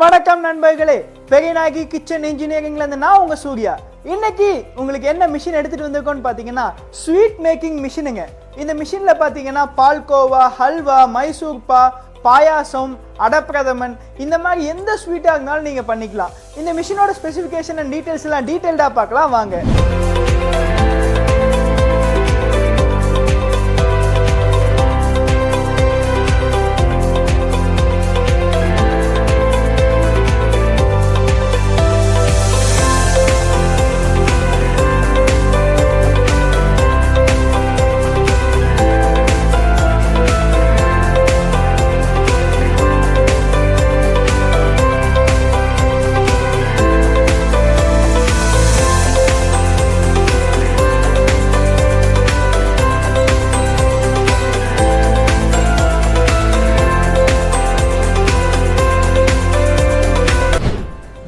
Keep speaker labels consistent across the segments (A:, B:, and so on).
A: வணக்கம் நண்பர்களே. பெரியநாயகி கிச்சன் இன்ஜினியரிங்ல இருந்து நான் உங்க சூர்யா. இன்னைக்கு உங்களுக்கு என்ன மிஷின் எடுத்துட்டு வந்திருக்கோம்னு பாத்தீங்கன்னா ஸ்வீட் மேக்கிங் மிஷினுங்க. இந்த மிஷின்ல பாத்தீங்கன்னா பால்கோவா, ஹல்வா, மைசூர் பா, பாயாசம், அடப்பிரதமன் இந்த மாதிரி எந்த ஸ்வீட்டாக இருந்தாலும் நீங்க பண்ணிக்கலாம். இந்த மிஷினோட ஸ்பெசிஃபிகேஷன் அண்ட் டீடைல்ஸ் எல்லாம் டீடைல்டா பார்க்கலாம் வாங்க.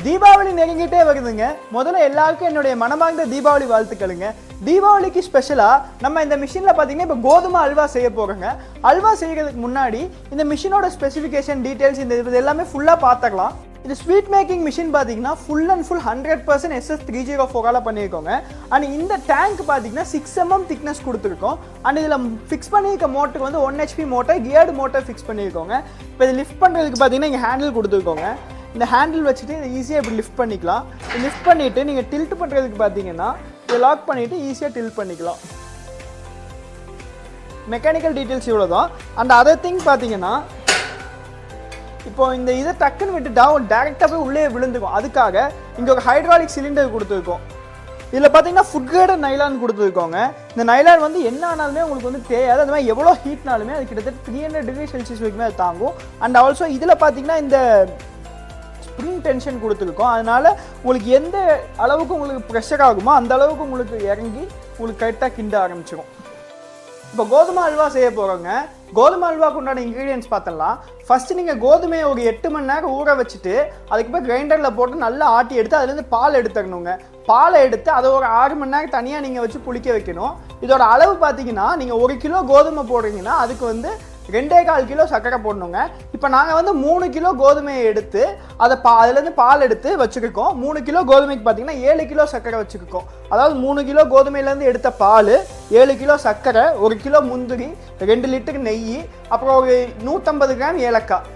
A: தீபாவளி நெருங்கிட்டே வருதுங்க. முதல்ல எல்லாருக்கும் என்னுடைய மனமார்ந்த தீபாவளி வாழ்த்துக்களுங்க. தீபாவளிக்கு ஸ்பெஷலா நம்ம இந்த மிஷின்ல பாத்தீங்கன்னா இப்போ கோதுமை அல்வா செய்ய போறோங்க. அல்வா செய்யறதுக்கு முன்னாடி இந்த மிஷினோட ஸ்பெசிஃபிகேஷன் டீடைல்ஸ் இந்த இது எல்லாமே ஃபுல்லா பார்த்துக்கலாம். இந்த ஸ்வீட் மேக்கிங் மிஷின் பார்த்தீங்கன்னா ஃபுல் அண்ட் ஃபுல் 100% SS304 பண்ணியிருக்கோங்க. அண்ட் இந்த டேங்க் பார்த்தீங்கன்னா 6 mm திக்னஸ் கொடுத்துருக்கோம். அண்ட் இதில் ஃபிக்ஸ் பண்ணியிருக்க மோட்டருக்கு வந்து 1 HP motor, geared motor fix பண்ணியிருக்கோங்க. இப்போ இது லிஃப்ட் பண்ணுறதுக்கு பார்த்தீங்கன்னா இங்கே ஹேண்டில் கொடுத்துருக்கோங்க. இந்த ஹேண்டில் வச்சுட்டு இதை ஈஸியாக இப்படி லிஃப்ட் பண்ணிக்கலாம். லிஃப்ட் பண்ணிவிட்டு நீங்கள் டில்ட் பண்ணுறதுக்கு பார்த்தீங்கன்னா இதை லாக் பண்ணிவிட்டு ஈஸியாக டில்ட் பண்ணிக்கலாம். மெக்கானிக்கல் டீட்டெயில்ஸ் இவ்வளோ தான். அண்ட் அதர் திங் பார்த்தீங்கன்னா இப்போ இந்த இதை டக்குன்னு விட்டுட்டா டேரெக்டாக போய் உள்ளே விழுந்துக்கும். அதுக்காக இங்கே ஒரு ஹைட்ராலிக் சிலிண்டர் கொடுத்துருக்கோம். இதில் பார்த்தீங்கன்னா ஃபுட் கிரேடட் நைலான் கொடுத்துருக்கோங்க. இந்த நைலான் வந்து என்ன ஆனாலுமே உங்களுக்கு வந்து தேயாது. அது மாதிரி எவ்வளோ ஹீட்னாலுமே அது கிட்டத்தட்ட 300 டிகிரி செல்சியஸ் வரைக்குமே அது தாங்கும். அண்ட் ஆல்சோ இதில் பார்த்தீங்கன்னா இந்த ஸ்ப்ரிங் டென்ஷன் கொடுத்துருக்கோம். அதனால உங்களுக்கு எந்த அளவுக்கு உங்களுக்கு ப்ரெஷர் ஆகுமோ அந்த அளவுக்கு உங்களுக்கு இறங்கி உங்களுக்கு கரெக்டாக கிண்ட ஆரம்பிச்சிடும். இப்போ கோதுமை அல்வா செய்ய போகிறோங்க. கோதுமை அல்வாக்கு உண்டான இன்க்ரீடியன்ஸ் பார்த்தலாம். ஃபஸ்ட்டு நீங்கள் கோதுமையை ஒரு 8 மணி நேரம் ஊற வச்சுட்டு அதுக்கப்புறம் கிரைண்டரில் போட்டு நல்லா ஆட்டி எடுத்து அதுலேருந்து பால் எடுத்துக்கணுங்க. பாலை எடுத்து அதை ஒரு 6 மணி நேரம் தனியாக நீங்கள் வச்சு புளிக்க வைக்கணும். இதோட அளவு பார்த்தீங்கன்னா நீங்கள் 1 கிலோ கோதுமை போடுறீங்கன்னா அதுக்கு வந்து 2.25 கிலோ சர்க்கரை போடணுங்க. இப்போ நாங்கள் வந்து 3 கிலோ கோதுமையை எடுத்து அதுலேருந்து பால் எடுத்து வச்சுருக்கோம். 3 கிலோ கோதுமைக்கு பார்த்தீங்கன்னா 7 கிலோ சர்க்கரை வச்சுருக்கோம். அதாவது 3 கிலோ கோதுமையிலேருந்து எடுத்த பால், 7 கிலோ சர்க்கரை, 1 கிலோ முந்திரி, 2 லிட்டர் நெய், அப்புறம் ஒரு 150 கிராம் ஏலக்காய்.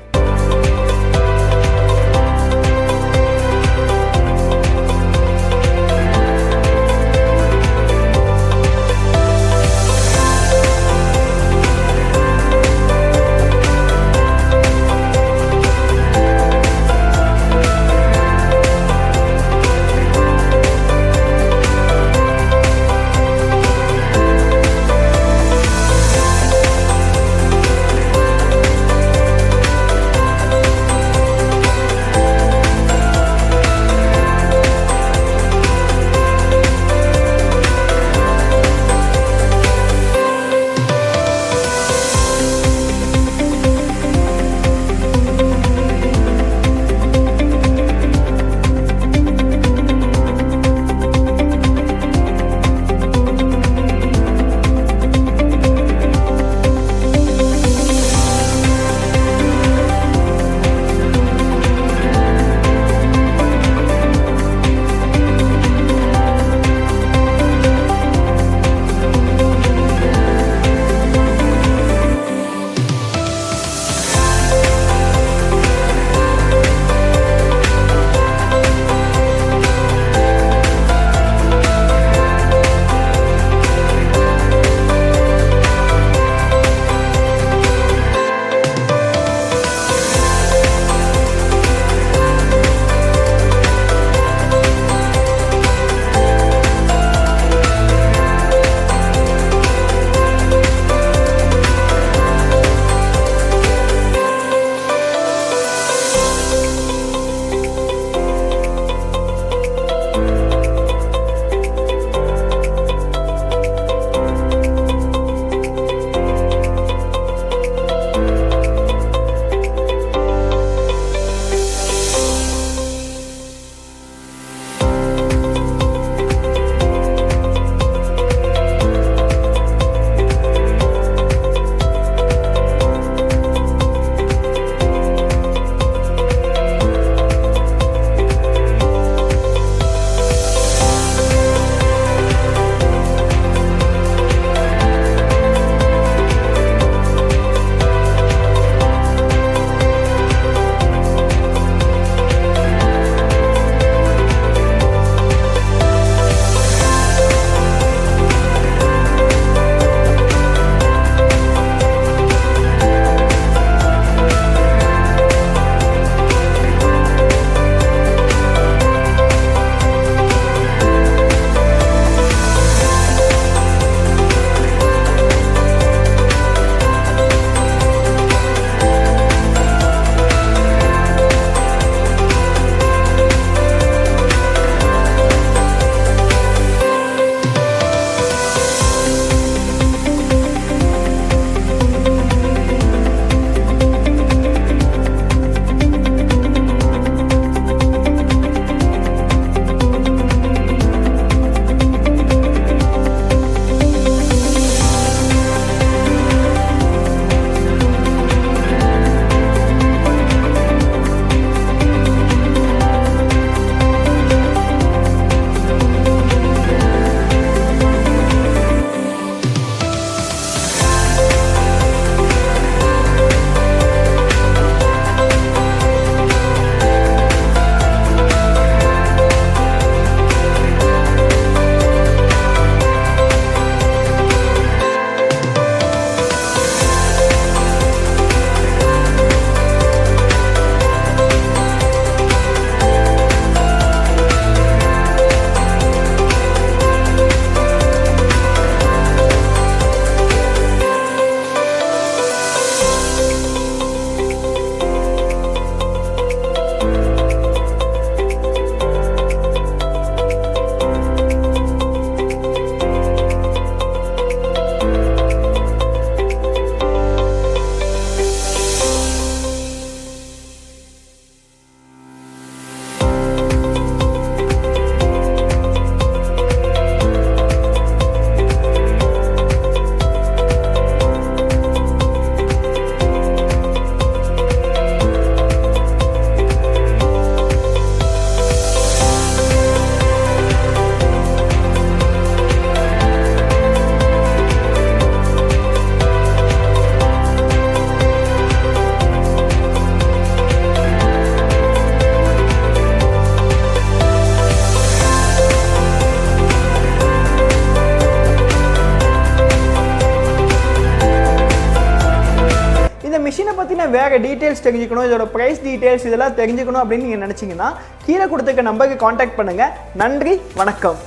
A: இந்த மிஷினை பற்றின வேறு டீட்டெயில்ஸ் தெரிஞ்சுக்கணும், இதோட ப்ரைஸ் டீட்டெயில்ஸ் இதெல்லாம் தெரிஞ்சுக்கணும் அப்படின்னு நீங்கள் நினச்சிங்கன்னா கீழே கொடுத்துருக்க நம்பருக்கு காண்டாக்ட் பண்ணுங்கள். நன்றி, வணக்கம்.